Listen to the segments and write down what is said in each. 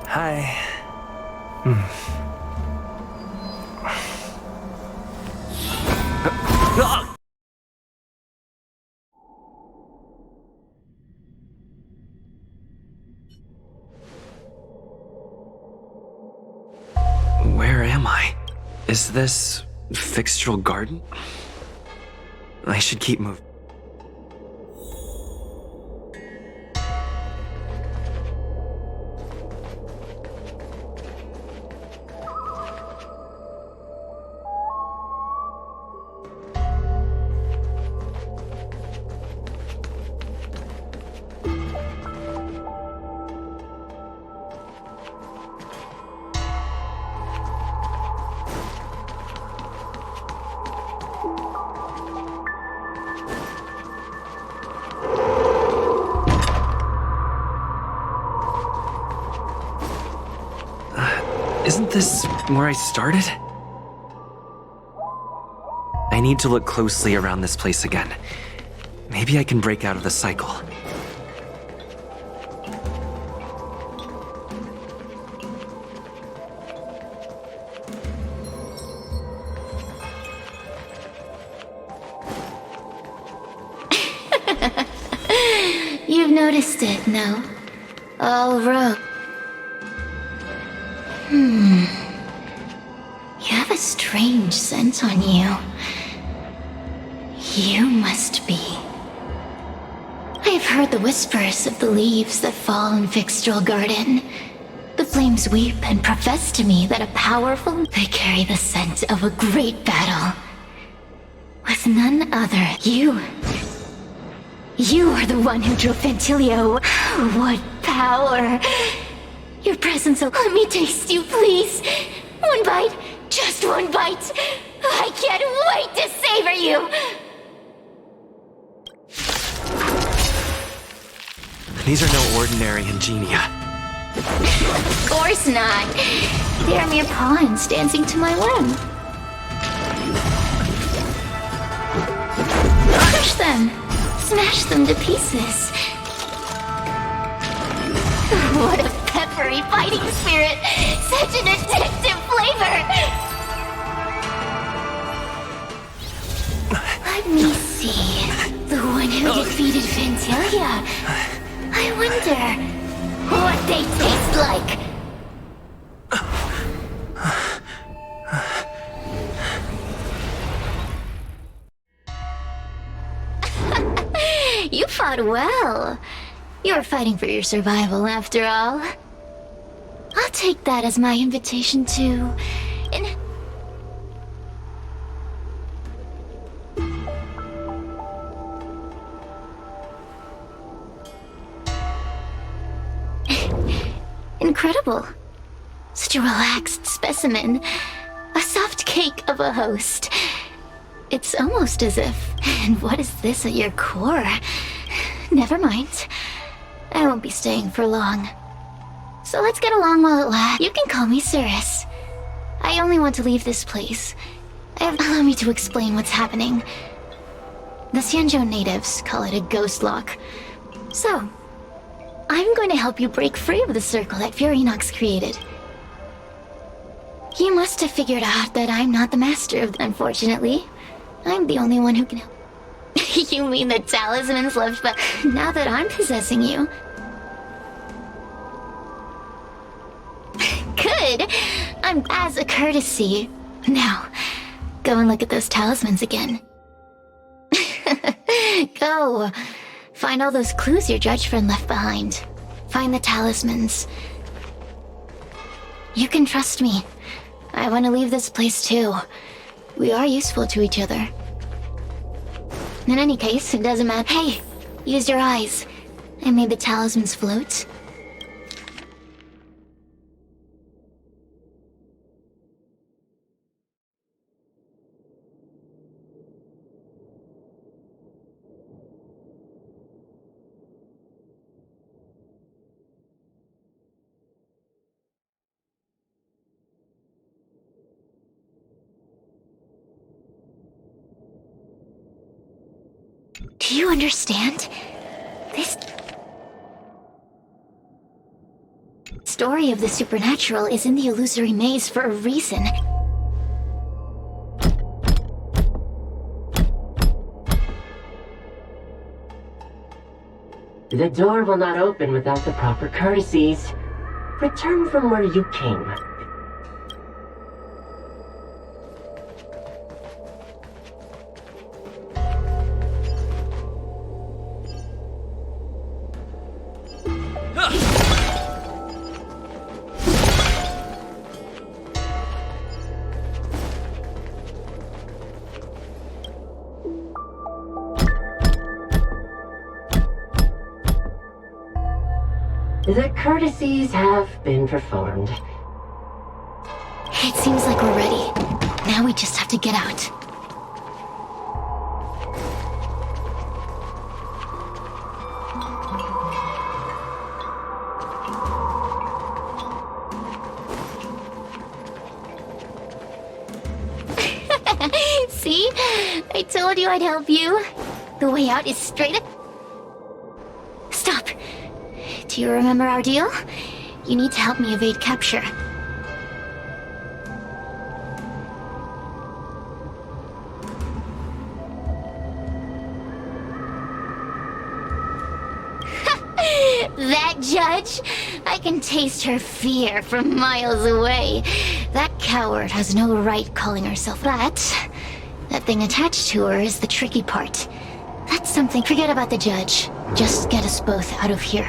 Hi. Where am I? Is this Fixtural Garden? I should keep moving. Isn't this where I started? I need to look closely around this place again. Maybe I can break out of the cycle. You've noticed it, no? All road. You have a strange scent on you. You must be. I have heard the whispers of the leaves that fall in Fixtural Garden. The flames weep and profess to me that a powerful... They carry the scent of a great battle. With none other, you. You are the one who drove Ventilio. What power! Your presence, let me taste you, please. One bite, just one bite. I can't wait to savor you. These are no ordinary ingenia. Of course not. They are mere pawns dancing to my whim. Crush them. Smash them to pieces. What a peppery fighting spirit! Such an addictive flavor! Let me see. The one who defeated Ventilia. I wonder what they taste like. You fought well. You're fighting for your survival, after all. I'll take that as my invitation to... Incredible. Such a relaxed specimen. A soft cake of a host. It's almost as if... And what is this at your core? Never mind. I won't be staying for long. So let's get along while it lasts. You can call me Cirrus. I only want to leave this place. Allow me to explain what's happening. The Xianzhou natives call it a ghost lock. So, I'm going to help you break free of the circle that Furinox created. You must have figured out that I'm not the master of them, unfortunately. I'm the only one who can help. You mean the talismans left but now that I'm possessing you? Good! I'm as a courtesy. Now, go and look at those talismans again. Go! Find all those clues your judge friend left behind. Find the talismans. You can trust me. I want to leave this place too. We are useful to each other. In any case, it doesn't matter. Hey, use your eyes. I made the talismans float. Do you understand? This story of the supernatural is in the illusory maze for a reason. The door will not open without the proper courtesies. Return from where you came. The courtesies have been performed. It seems like we're ready. Now we just have to get out. See? I told you I'd help you. The way out is straight up. Stop. Do you remember our deal? You need to help me evade capture. That judge? I can taste her fear from miles away. That coward has no right calling herself that. That thing attached to her is the tricky part. That's something. Forget about the judge. Just get us both out of here.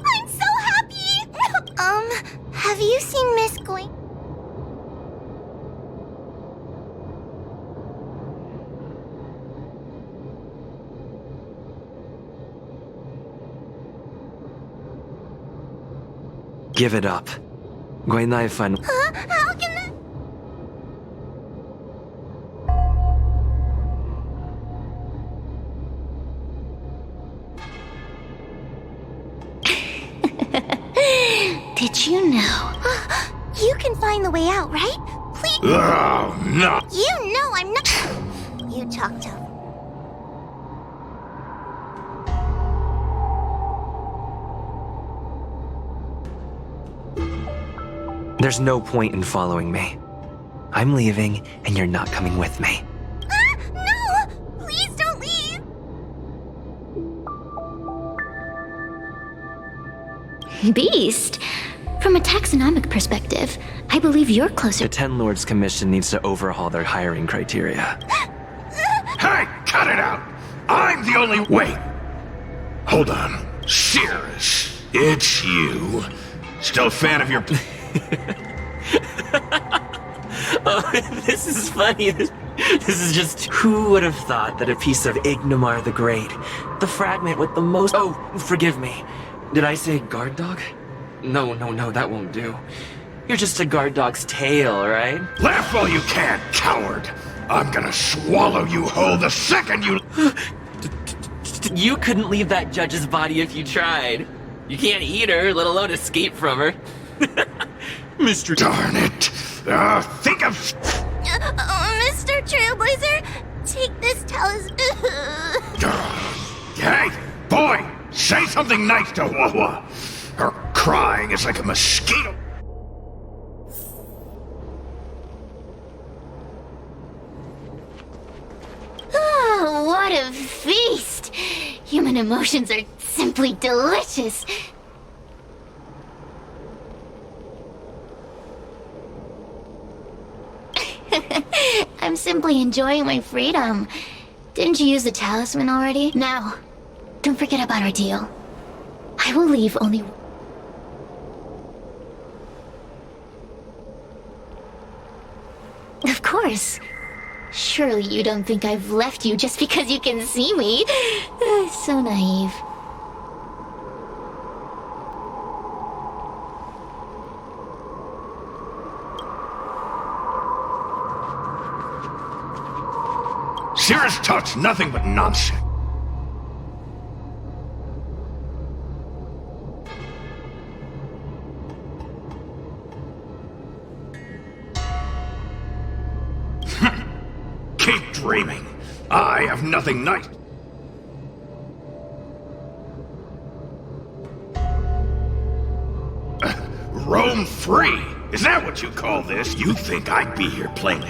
I'm so happy! Have you seen Miss Going? Give it up. Guay fan. Huh? How can that? Did you know? You can find the way out, right? Please. Oh, no! You know I'm not. You talk to him. There's no point in following me. I'm leaving, and you're not coming with me. No! Please don't leave! Beast? From a taxonomic perspective, I believe you're closer. The Ten Lords Commission needs to overhaul their hiring criteria. Hey, cut it out! I'm the only— Wait! Hold on. Cyrrus, it's you. Still a fan of your— Oh, this is funny. This is just— Who would have thought that a piece of Ignomar the Great, the fragment with the most— Oh, forgive me. Did I say guard dog? No, that won't do. You're just a guard dog's tail, right? Laugh all you can, coward! I'm gonna swallow you whole the second you— You couldn't leave that judge's body if you tried. You can't eat her, let alone escape from her. Mr. Darn it! Think of— Mr. Trailblazer, take this talisman. Hey, boy! Say something nice to Wawa! Her crying is like a mosquito— Oh, what a feast! Human emotions are simply delicious. I'm simply enjoying my freedom. Didn't you use the talisman already? Now, don't forget about our deal. I will leave only... Of course. Surely you don't think I've left you just because you can see me. So naive. Cyrrus talks nothing but nonsense. Keep dreaming. I have nothing nice. Roam free? Is that what you call this? You think I'd be here playing?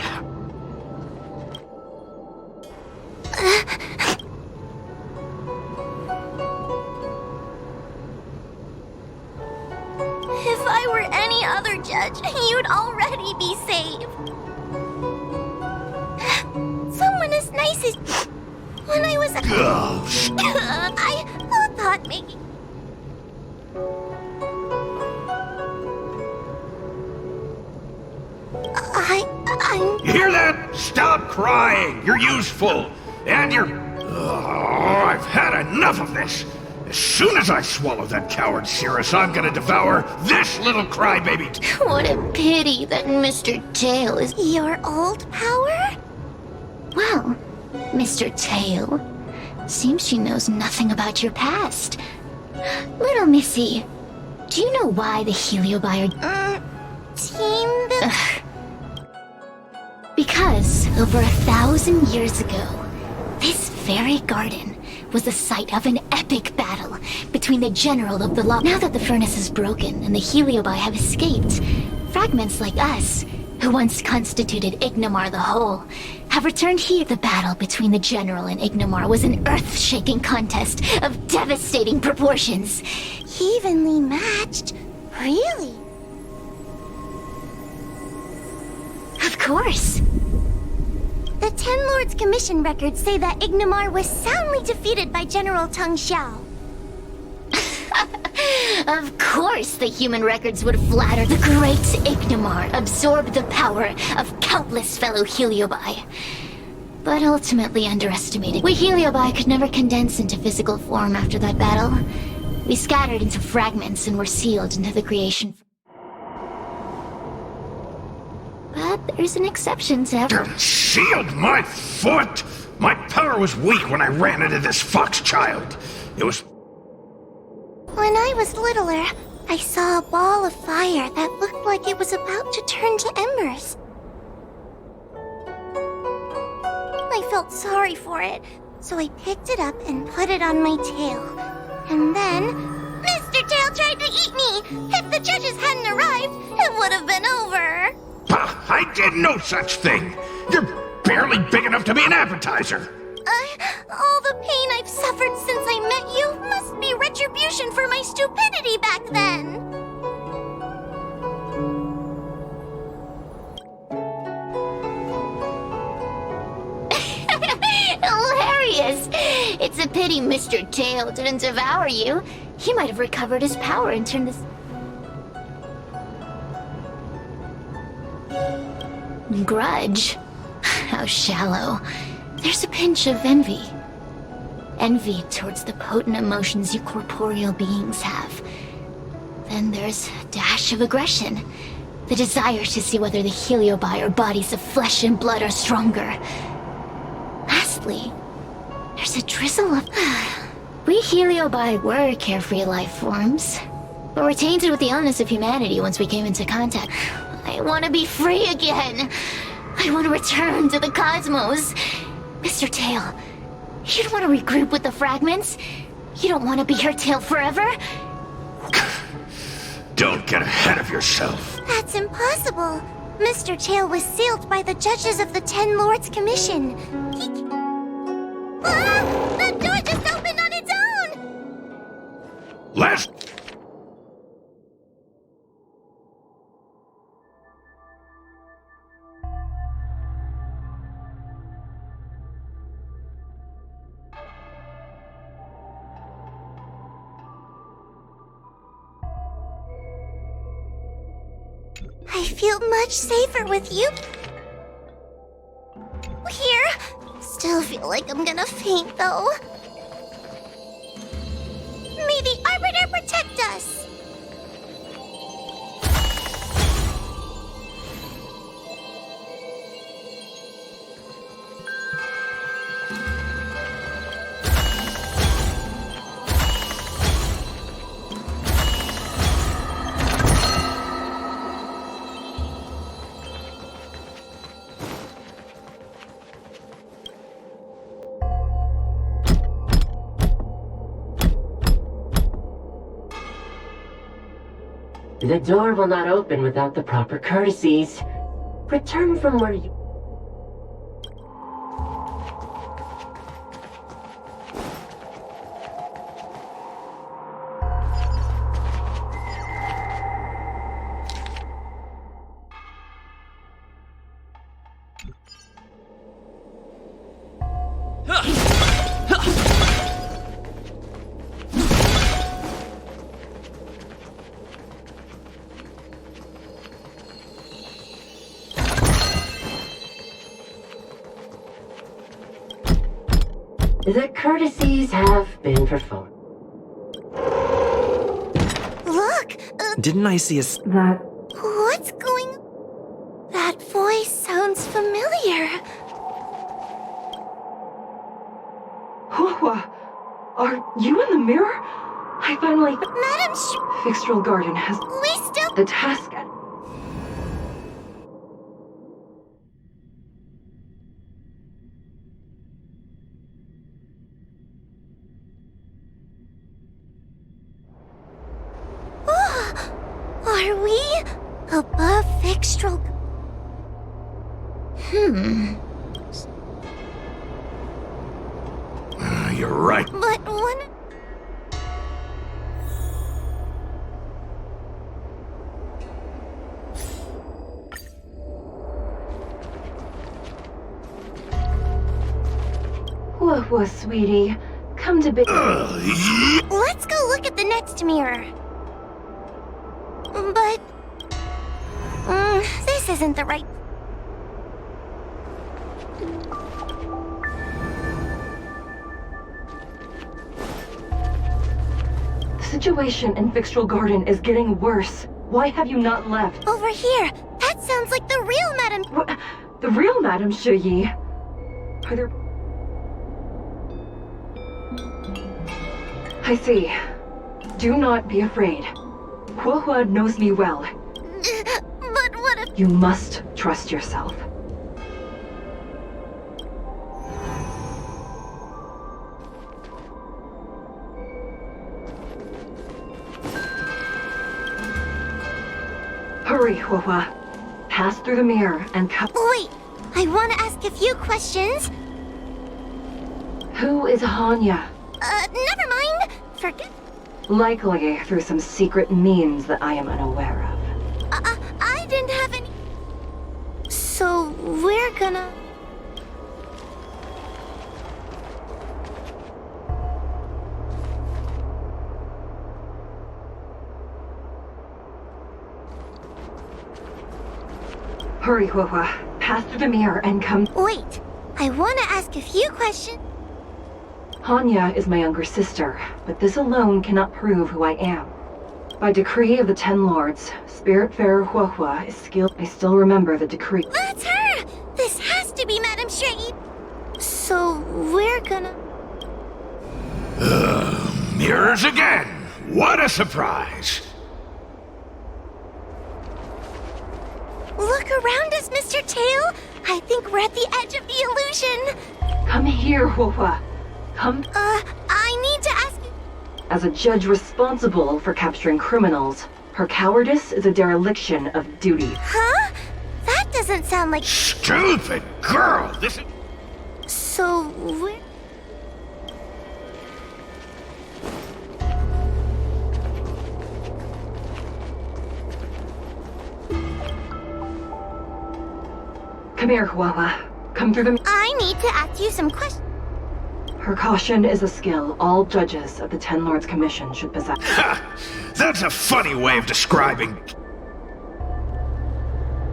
If I were any other judge, you'd already be saved. Someone as nice as when I was a Ghost. I thought maybe. I'm. You hear that? Stop crying. You're useful. And you're... Oh, I've had enough of this. As soon as I swallow that coward Cirrus, I'm gonna devour this little crybaby. What a pity that Mr. Tail is... Your old power? Well, Mr. Tail, seems she knows nothing about your past. Little Missy, do you know why the Heliobi are... Team... Because over 1,000 years ago, this very garden was the site of an epic battle between the general of the law. Now that the furnace is broken and the Heliobi have escaped, fragments like us, who once constituted Ignomar the Whole, have returned here. The battle between the general and Ignomar was an earth-shaking contest of devastating proportions. Evenly matched? Really? Of course. The Ten Lords Commission records say that Ignomar was soundly defeated by General Teng Xiao. Of course the human records would flatter. The great Ignomar absorbed the power of countless fellow Heliobi, but ultimately underestimated. We Heliobi could never condense into physical form after that battle. We scattered into fragments and were sealed into the creation. But there's an exception to every... Sealed my foot? My power was weak when I ran into this fox child. It was... When I was littler, I saw a ball of fire that looked like it was about to turn to embers. I felt sorry for it, so I picked it up and put it on my tail. And then... Mr. Tail tried to eat me! If the judges hadn't arrived, it would have been over! Bah, I did no such thing. You're barely big enough to be an appetizer. All the pain I've suffered since I met you must be retribution for my stupidity back then. Hilarious! It's a pity Mr. Tail didn't devour you. He might have recovered his power and turned this... Grudge? How shallow. There's a pinch of envy. Envy towards the potent emotions you corporeal beings have. Then there's a dash of aggression. The desire to see whether the Heliobi or bodies of flesh and blood are stronger. Lastly, there's a drizzle of... We Heliobi were carefree life forms, but were tainted with the illness of humanity once we came into contact. I want to be free again. I want to return to the cosmos. Mr. Tail, you don't want to regroup with the fragments? You don't want to be her tail forever? Don't get ahead of yourself. That's impossible. Mr. Tail was sealed by the judges of the Ten Lords Commission. Ah! The door just opened on its own! Last... I feel much safer with you here. Still feel like I'm gonna faint, though. May the Arbiter protect us! The door will not open without the proper courtesies. Return from where you... The courtesies have been performed. Look! Didn't I see a What's going... That voice sounds familiar. Hua, are you in the mirror? I finally... Madam Fixtral Garden has we still... the task at... Are we above Fixtral? You're right. But one... Hua, sweetie. Come to bed. Let's go look at the next mirror. But... this isn't the right... The situation in Fixtral Garden is getting worse. Why have you not left? Over here! That sounds like the real Madam... What? The real Madame Shuyi? Are there... I see. Do not be afraid. Hua knows me well. But what if... You must trust yourself. Hurry, Hua. Pass through the mirror and come. Wait! I want to ask a few questions. Who is Hanya? Never mind. Forget... Likely through some secret means that I am unaware of. I didn't have any... So, we're gonna... Hurry, Hua. Pass through the mirror and come. Wait! I want to ask a few questions. Hanya is my younger sister, but this alone cannot prove who I am. By decree of the Ten Lords, Spiritfarer Hua is skilled. I still remember the decree. That's her! This has to be Madame Shui. So, we're gonna... Mirrors again! What a surprise! Look around us, Mr. Tail! I think we're at the edge of the illusion! Come here, Hua. Come. I need to ask you... As a judge responsible for capturing criminals, her cowardice is a dereliction of duty. Huh? That doesn't sound like... Stupid girl! This is... So, we're... Come here, Hua. Come through the... I need to ask you some questions. Her caution is a skill all judges of the Ten Lords Commission should possess. Ha! That's a funny way of describing...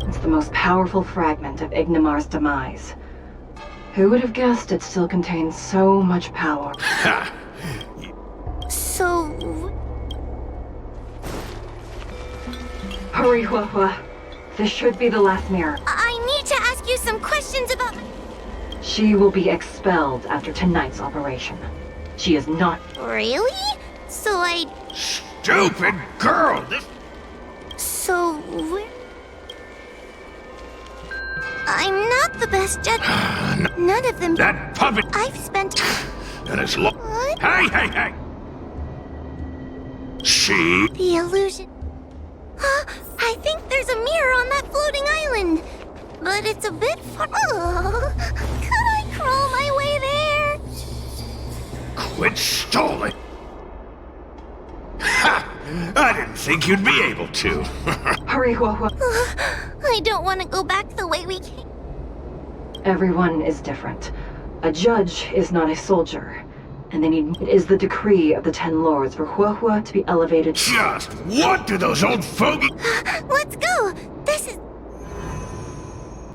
It's the most powerful fragment of Ignimar's demise. Who would have guessed it still contains so much power? Ha! So... Hurry, Hua. This should be the last mirror. I need to ask you some questions about... She will be expelled after tonight's operation. She is not... Really? So I... Stupid girl! This... So, we're... I'm not the best judge. None of them... That puppet... I've spent... And it's lo... What? Hey! She... The illusion... I think there's a mirror on that floating island, but it's a bit far. Oh, could I crawl my way there? Quit stalling. Ha! I didn't think you'd be able to. Hurry, Huahua. I don't want to go back the way we came. Everyone is different. A judge is not a soldier, and it is the decree of the Ten Lords for Huahua to be elevated. Just what do those old fogies... Let's go!